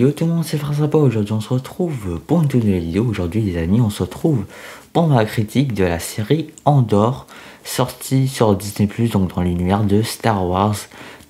Yo tout le monde, c'est Frère Aujourd'hui on se retrouve pour une nouvelle vidéo. Aujourd'hui les amis, on se retrouve pour ma critique de la série Andor, sortie sur Disney+, donc dans l'univers de Star Wars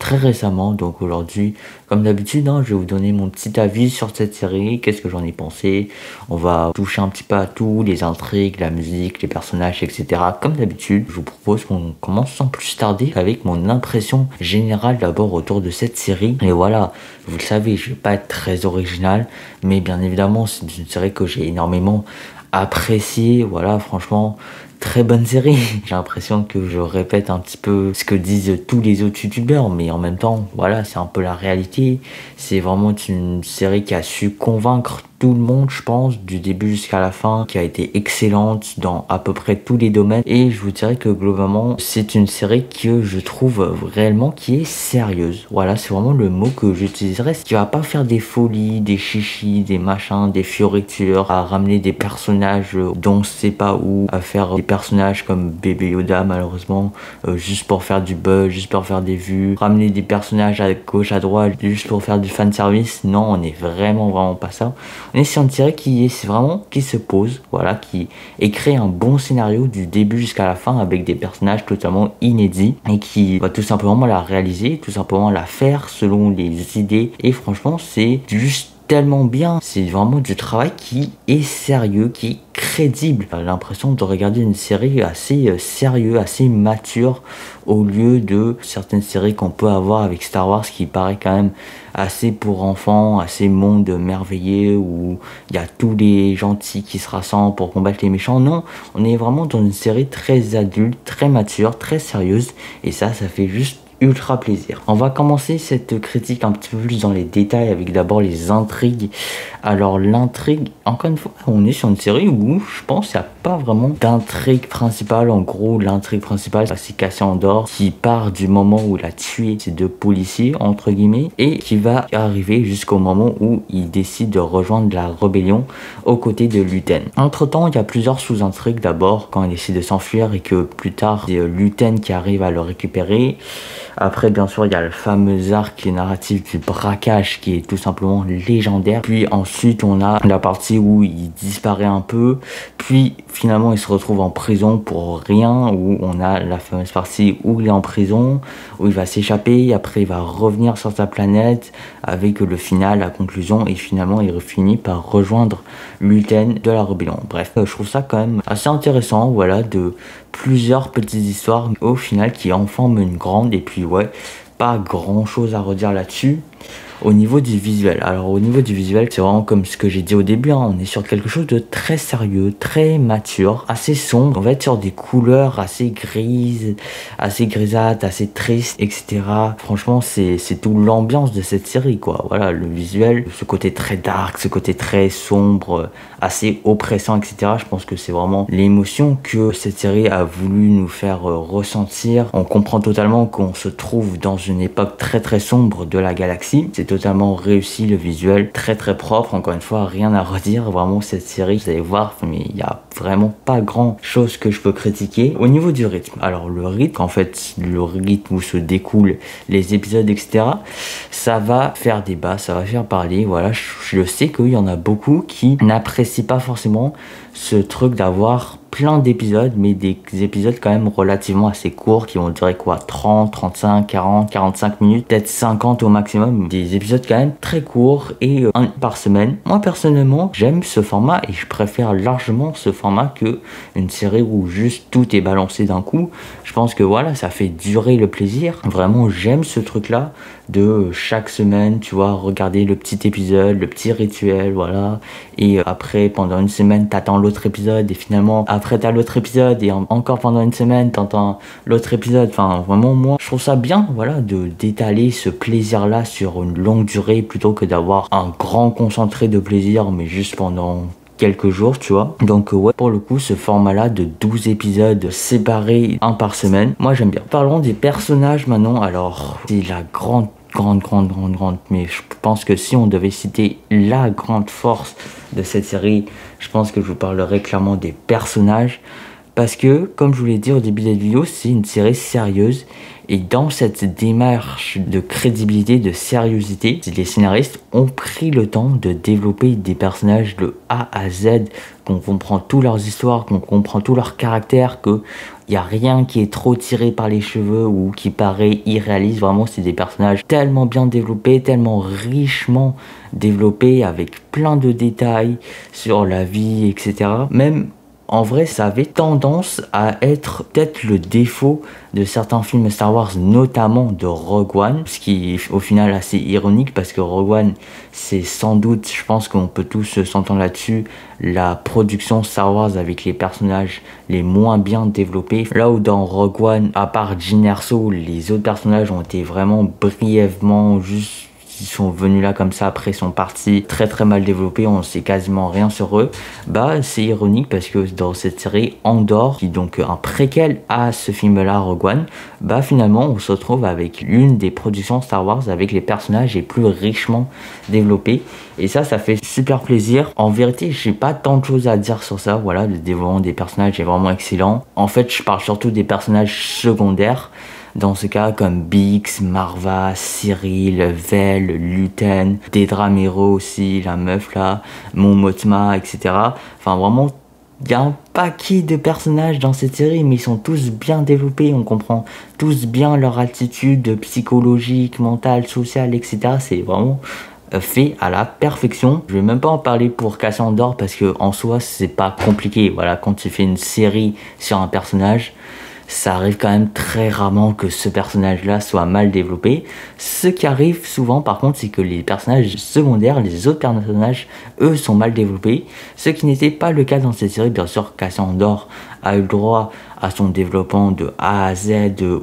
très récemment. Donc aujourd'hui, comme d'habitude, je vais vous donner mon petit avis sur cette série, qu'est-ce que j'en ai pensé. On va toucher un petit peu à tout, les intrigues, la musique, les personnages, etc. Comme d'habitude, je vous propose qu'on commence sans plus tarder avec mon impression générale d'abord autour de cette série. Et voilà, vous le savez, je vais pas être très original, mais bien évidemment, c'est une série que j'ai énormément appréciée. Voilà, franchement, très bonne série. J'ai l'impression que je répète un petit peu ce que disent tous les autres youtubeurs, mais en même temps, voilà, c'est un peu la réalité. C'est vraiment une série qui a su convaincre tout le monde, je pense, du début jusqu'à la fin, qui a été excellente dans à peu près tous les domaines. Et je vous dirais que globalement, c'est une série que je trouve réellement qui est sérieuse. Voilà, c'est vraiment le mot que j'utiliserais. Qui va pas faire des folies, des chichis, des machins, des fioritures, à ramener des personnages dont on sait pas où, à faire des personnages comme Bébé Yoda malheureusement, juste pour faire du buzz, juste pour faire des vues, ramener des personnages à gauche, à droite, juste pour faire du fan service. Non, on est vraiment pas ça. On est sur une série qui se pose, voilà, qui écrit un bon scénario du début jusqu'à la fin avec des personnages totalement inédits et qui va tout simplement la réaliser, tout simplement la faire selon les idées. Et franchement, c'est juste tellement bien. C'est vraiment du travail qui est sérieux, qui est crédible. J'ai l'impression de regarder une série assez sérieuse, assez mature, au lieu de certaines séries qu'on peut avoir avec Star Wars qui paraît quand même assez pour enfants, assez monde merveilleux où il y a tous les gentils qui se rassemblent pour combattre les méchants. Non, on est vraiment dans une série très adulte, très mature, très sérieuse, et ça fait juste ultra plaisir. On va commencer cette critique un petit peu plus dans les détails avec d'abord les intrigues. Alors l'intrigue, encore une fois, on est sur une série où je pense qu'il n'y a pas vraiment d'intrigue principale. En gros, l'intrigue principale, c'est Cassian Andor qui part du moment où il a tué ces deux policiers, entre guillemets, et qui va arriver jusqu'au moment où il décide de rejoindre la rébellion aux côtés de Luthen. Entre temps, il y a plusieurs sous-intrigues. D'abord, quand il décide de s'enfuir et que plus tard, c'est Luthen qui arrive à le récupérer. Après, bien sûr, il y a le fameux arc narratif du braquage qui est tout simplement légendaire. Puis ensuite, on a la partie où il disparaît un peu. Puis finalement, il se retrouve en prison pour rien. Où on a la fameuse partie où il est en prison, où il va s'échapper. Après, il va revenir sur sa planète avec le final, la conclusion. Et finalement, il finit par rejoindre Luthen de la rébellion. Bref, je trouve ça quand même assez intéressant, voilà, de plusieurs petites histoires au final qui en forment une grande. Et puis ouais, pas grand chose à redire là-dessus. Au niveau du visuel, alors au niveau du visuel, c'est vraiment comme ce que j'ai dit au début, on est sur quelque chose de très sérieux, très mature, assez sombre. On va être sur des couleurs assez grises, assez grisâtres, assez tristes, etc. Franchement, c'est tout l'ambiance de cette série, quoi. Voilà, le visuel, ce côté très dark, ce côté très sombre, assez oppressant, etc. Je pense que c'est vraiment l'émotion que cette série a voulu nous faire ressentir. On comprend totalement qu'on se trouve dans une époque très sombre de la galaxie. C'est totalement réussi, le visuel très propre, encore une fois, rien à redire. Vraiment, cette série, vous allez voir, mais il y a vraiment pas grand chose que je peux critiquer. Au niveau du rythme, alors le rythme, en fait, le rythme où se découlent les épisodes, etc., ça va faire débat, ça va faire parler. Voilà, je sais qu'il y en a beaucoup qui n'apprécient pas forcément ce truc d'avoir plein d'épisodes, mais des épisodes quand même relativement assez courts qui vont durer quoi, 30, 35, 40, 45 minutes, peut-être 50 au maximum. Des épisodes quand même très courts et un par semaine. Moi personnellement, j'aime ce format et je préfère largement ce format que une série où juste tout est balancé d'un coup. Je pense que voilà, ça fait durer le plaisir. Vraiment, j'aime ce truc-là de chaque semaine, tu vois, regarder le petit épisode, le petit rituel, voilà. Et après, pendant une semaine, t'attends l'autre épisode et finalement, après t'as l'autre épisode et encore pendant une semaine, t'entends l'autre épisode. Enfin, vraiment, moi, je trouve ça bien, voilà, d'étaler ce plaisir-là sur une longue durée plutôt que d'avoir un grand concentré de plaisir, mais juste pendant quelques jours, tu vois. Donc ouais, pour le coup, ce format-là de 12 épisodes séparés, un par semaine, moi j'aime bien. Parlons des personnages maintenant. Alors, c'est la grande, mais je pense que si on devait citer la grande force de cette série, je pense que je vous parlerai clairement des personnages. Parce que, comme je vous l'ai dit au début de la vidéo, c'est une série sérieuse. Et dans cette démarche de crédibilité, de sérieuxité, les scénaristes ont pris le temps de développer des personnages de A à Z, qu'on comprend toutes leurs histoires, qu'on comprend tous leurs caractères, qu'il n'y a rien qui est trop tiré par les cheveux ou qui paraît irréaliste. Vraiment, c'est des personnages tellement bien développés, tellement richement développés, avec plein de détails sur la vie, etc. Même en vrai, ça avait tendance à être peut-être le défaut de certains films Star Wars, notamment de Rogue One, ce qui est au final assez ironique parce que Rogue One, c'est sans doute, je pense qu'on peut tous s'entendre là-dessus, la production Star Wars avec les personnages les moins bien développés. Là où dans Rogue One, à part Jyn Erso, les autres personnages ont été vraiment brièvement juste... Ils sont venus là comme ça, après ils sont partis très très mal développés, on sait quasiment rien sur eux. Bah c'est ironique parce que dans cette série Andor, qui est donc un préquel à ce film là Rogue One, bah finalement on se retrouve avec l'une des productions Star Wars avec les personnages les plus richement développés. Et ça fait super plaisir. En vérité, j'ai pas tant de choses à dire sur ça. Voilà, le développement des personnages est vraiment excellent. En fait, je parle surtout des personnages secondaires. Dans ce cas, comme Bix, Marva, Cyril, Vel, Luten, Dedra Meero aussi, la meuf là, Mon Mothma, etc. Enfin vraiment, il y a un paquet de personnages dans cette série, mais ils sont tous bien développés, on comprend tous bien leur attitude psychologique, mentale, sociale, etc. C'est vraiment fait à la perfection. Je vais même pas en parler pour Cassian Andor parce que en soi, c'est pas compliqué. Voilà, quand tu fais une série sur un personnage, ça arrive quand même très rarement que ce personnage-là soit mal développé. Ce qui arrive souvent, par contre, c'est que les personnages secondaires, les autres personnages, eux, sont mal développés. Ce qui n'était pas le cas dans cette série. Bien sûr, Cassian Andor a eu le droit à son développement de A à Z,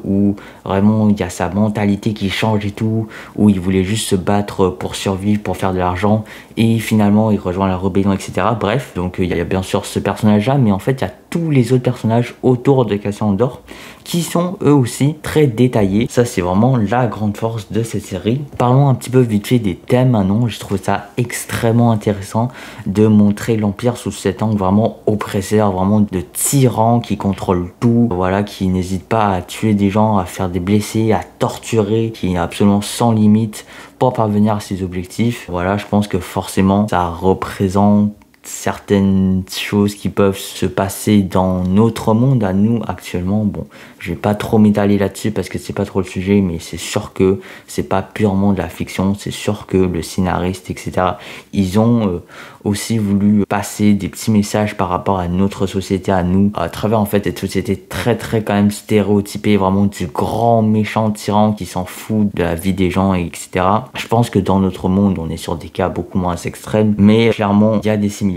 où vraiment il y a sa mentalité qui change et tout, où il voulait juste se battre pour survivre, pour faire de l'argent, et finalement il rejoint la rébellion, etc. Bref, donc il y a bien sûr ce personnage-là, mais en fait il y a tous les autres personnages autour de Cassian Andor qui sont eux aussi très détaillés. Ça c'est vraiment la grande force de cette série. Parlons un petit peu vite fait des thèmes maintenant. Je trouve ça extrêmement intéressant de montrer l'Empire sous cet angle vraiment oppresseur, vraiment de tyran qui contrôle tout, voilà, qui n'hésite pas à tuer des gens, à faire des blessés, à torturer, qui est absolument sans limite pour parvenir à ses objectifs. Voilà, je pense que forcément ça représente certaines choses qui peuvent se passer dans notre monde à nous actuellement. Bon, je vais pas trop m'étaler là-dessus parce que c'est pas trop le sujet, mais c'est sûr que c'est pas purement de la fiction. C'est sûr que le scénariste, etc., ils ont aussi voulu passer des petits messages par rapport à notre société, à nous, à travers en fait cette société très très quand même stéréotypée, vraiment du grand méchant tyran qui s'en fout de la vie des gens, etc. Je pense que dans notre monde, on est sur des cas beaucoup moins extrêmes, mais clairement, il y a des similitudes.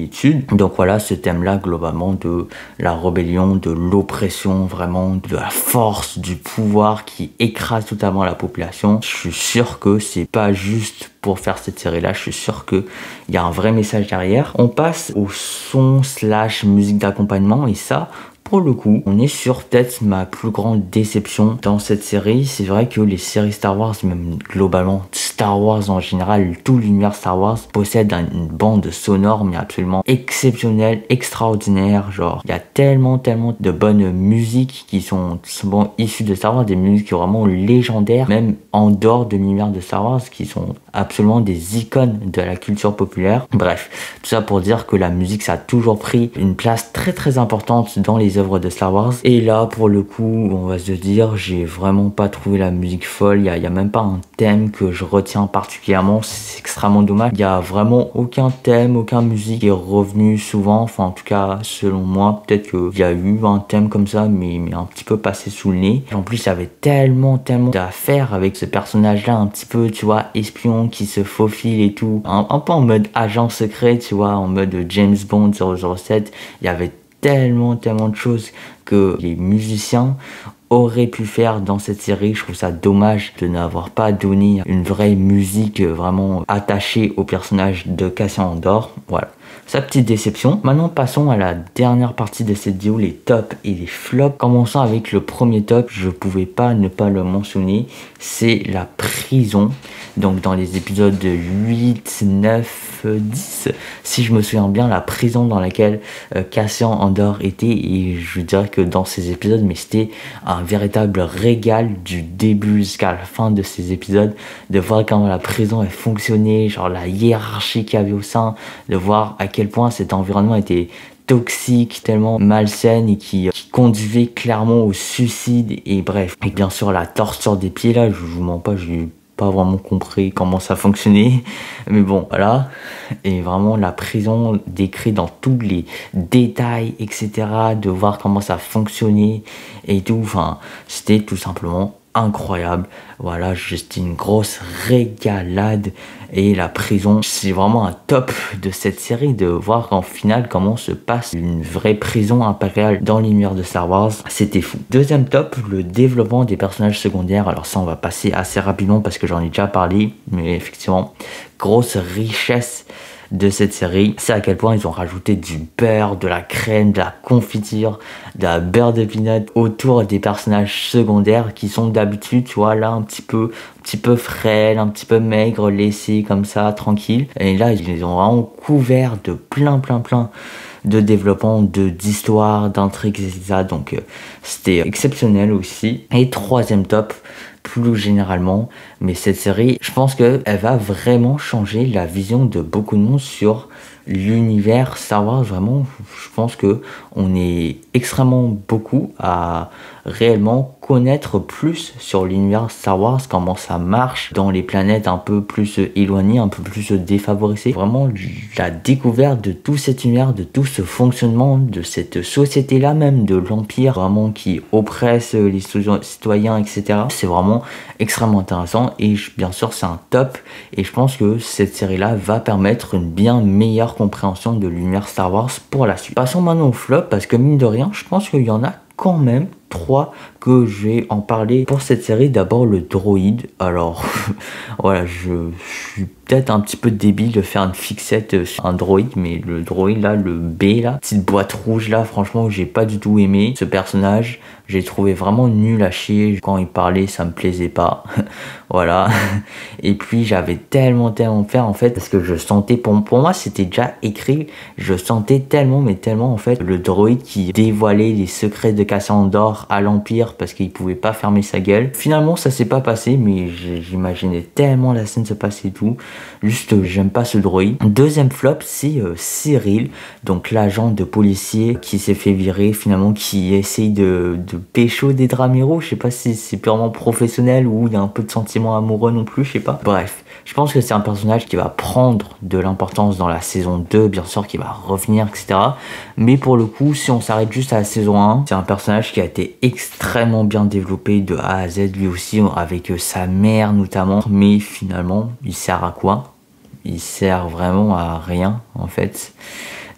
Donc voilà, ce thème-là, globalement, de la rébellion, de l'oppression, vraiment, de la force, du pouvoir qui écrase totalement la population. Je suis sûr que c'est pas juste pour faire cette série-là, je suis sûr qu'il y a un vrai message derrière. On passe au son / musique d'accompagnement, et ça, pour le coup, on est sur peut-être ma plus grande déception dans cette série. C'est vrai que les séries Star Wars, même globalement Star Wars en général, tout l'univers Star Wars possède une bande sonore mais absolument exceptionnelle, extraordinaire. Genre, il y a tellement de bonnes musiques qui sont souvent issues de Star Wars, des musiques vraiment légendaires, même en dehors de l'univers de Star Wars, qui sont absolument des icônes de la culture populaire. Bref, tout ça pour dire que la musique, ça a toujours pris une place très très importante dans les œuvres de Star Wars. Et là, pour le coup, on va se dire, j'ai vraiment pas trouvé la musique folle. Il y a même pas un thème que je retiens particulièrement. C'est extrêmement dommage. Il y a vraiment aucun thème, aucune musique qui est revenu souvent. Enfin, en tout cas, selon moi, peut-être qu'il y a eu un thème comme ça, mais un petit peu passé sous le nez. Et en plus, il y avait tellement d'affaires avec ce personnage-là, un petit peu, tu vois, espion qui se faufile et tout. Un peu en mode agent secret, tu vois, en mode James Bond 007. Il y avait tellement de choses que les musiciens aurait pu faire dans cette série. Je trouve ça dommage de n'avoir pas donné une vraie musique vraiment attachée au personnage de Cassian Andor. Voilà, sa petite déception. Maintenant passons à la dernière partie de cette vidéo, les tops et les flops. Commençons avec le premier top, je pouvais pas ne pas le mentionner, c'est la prison. Donc dans les épisodes 8, 9, 10, si je me souviens bien, la prison dans laquelle Cassian Andor était, et je dirais que dans ces épisodes, mais c'était un véritable régal du début jusqu'à la fin de ces épisodes, de voir comment la prison elle fonctionnait, genre la hiérarchie qu'il y avait au sein, de voir à quel point cet environnement était toxique, tellement malsaine et qui conduisait clairement au suicide, et bref. Et bien sûr la torture des pieds là, je vous mens pas, j'ai pas vraiment compris comment ça fonctionnait, mais bon voilà. Et vraiment la prison décrite dans tous les détails, etc., de voir comment ça fonctionnait et tout, enfin c'était tout simplement incroyable. Voilà, juste une grosse régalade. Et la prison, c'est vraiment un top de cette série, de voir en final comment se passe une vraie prison impériale dans l'univers de Star Wars. C'était fou. Deuxième top, le développement des personnages secondaires. Alors ça, on va passer assez rapidement parce que j'en ai déjà parlé, mais effectivement, grosse richesse de cette série, c'est à quel point ils ont rajouté du beurre, de la crème, de la confiture, de la beurre de peanut autour des personnages secondaires qui sont d'habitude, tu vois, là un petit peu frêles, un petit peu maigres, laissés comme ça, tranquilles. Et là, ils les ont vraiment couverts de plein de développement, d'histoires, d'intrigues, etc. Donc c'était exceptionnel aussi. Et troisième top, plus généralement, mais cette série, je pense qu'elle va vraiment changer la vision de beaucoup de monde sur l'univers Star Wars. Vraiment, je pense que on est extrêmement beaucoup à réellement connaître plus sur l'univers Star Wars, comment ça marche dans les planètes un peu plus éloignées, un peu plus défavorisées. Vraiment la découverte de tout cet univers, de tout ce fonctionnement, de cette société-là même, de l'Empire vraiment qui oppresse les citoyens, etc. C'est vraiment extrêmement intéressant et bien sûr c'est un top, et je pense que cette série-là va permettre une bien meilleure compréhension de l'univers Star Wars pour la suite. Passons maintenant au flop, parce que mine de rien, je pense qu'il y en a quand même 3 que je vais en parler pour cette série. D'abord le droïde. Alors voilà, je suis peut-être un petit peu débile de faire une fixette sur un droïde, mais le droïde là, le B là, petite boîte rouge là, franchement j'ai pas du tout aimé ce personnage. J'ai trouvé vraiment nul à chier. Quand il parlait, ça me plaisait pas. Voilà. Et puis j'avais tellement peur en fait, parce que je sentais, pour moi c'était déjà écrit, je sentais tellement en fait le droïde qui dévoilait les secrets de Cassian Andor à l'Empire parce qu'il pouvait pas fermer sa gueule. Finalement ça s'est pas passé, mais j'imaginais tellement la scène se passer et tout. Juste j'aime pas ce droïde. Deuxième flop, c'est Cyril, donc l'agent de policier qui s'est fait virer finalement, qui essaye de pécho des Dramiro. Je sais pas si c'est purement professionnel ou il y a un peu de sentiments amoureux non plus, je sais pas. Bref, je pense que c'est un personnage qui va prendre de l'importance dans la saison 2, bien sûr, qui va revenir, etc. Mais pour le coup, si on s'arrête juste à la saison 1, c'est un personnage qui a été extrêmement bien développé de A à Z, lui aussi, avec sa mère notamment. Mais finalement, il sert à quoi? Il sert vraiment à rien, en fait.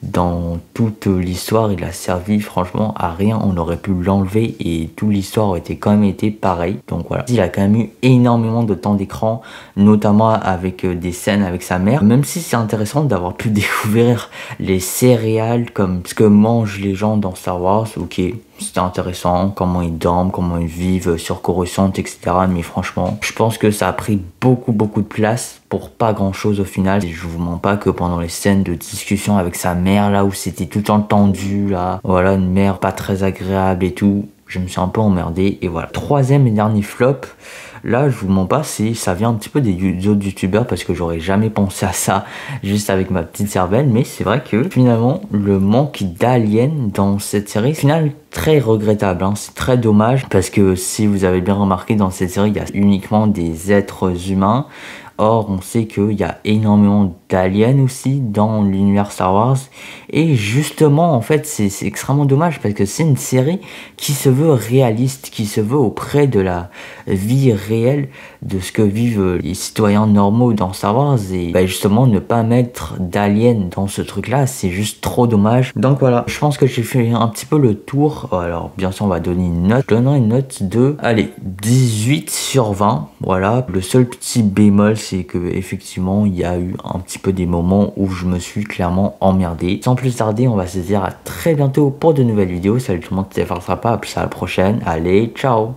Dans toute l'histoire, il a servi franchement à rien. On aurait pu l'enlever et toute l'histoire aurait quand même été pareil. Donc voilà, il a quand même eu énormément de temps d'écran, notamment avec des scènes avec sa mère. Même si c'est intéressant d'avoir pu découvrir les céréales, comme ce que mangent les gens dans Star Wars. Ok, c'était intéressant, comment ils dorment, comment ils vivent sur Coruscant, etc. Mais franchement, je pense que ça a pris beaucoup de place pour pas grand chose au final. Et je vous mens pas que pendant les scènes de discussion avec sa mère là, où c'était tout le temps tendu là, voilà, une mère pas très agréable et tout, je me suis un peu emmerdé. Et voilà, troisième et dernier flop, là je vous mens pas, ça vient un petit peu des autres youtubeurs, parce que j'aurais jamais pensé à ça juste avec ma petite cervelle. Mais c'est vrai que finalement le manque d'aliens dans cette série, au final très regrettable, hein. C'est très dommage, parce que si vous avez bien remarqué, dans cette série il y a uniquement des êtres humains. Or, on sait qu'il y a énormément d'aliens aussi dans l'univers Star Wars. Et justement, en fait, c'est extrêmement dommage parce que c'est une série qui se veut réaliste, qui se veut auprès de la vie réelle, de ce que vivent les citoyens normaux dans Star Wars. Et bah, justement, ne pas mettre d'aliens dans ce truc-là, c'est juste trop dommage. Donc voilà, je pense que j'ai fait un petit peu le tour. Alors, bien sûr, on va donner une note. Je donnerai une note de, allez, 18 sur 20. Voilà, le seul petit bémol, c'est que effectivement, il y a eu un petit peu des moments où je me suis clairement emmerdé. Sans plus tarder, on va se dire à très bientôt pour de nouvelles vidéos. Salut tout le monde, c'était Farce Rapa, à plus à la prochaine. Allez, ciao!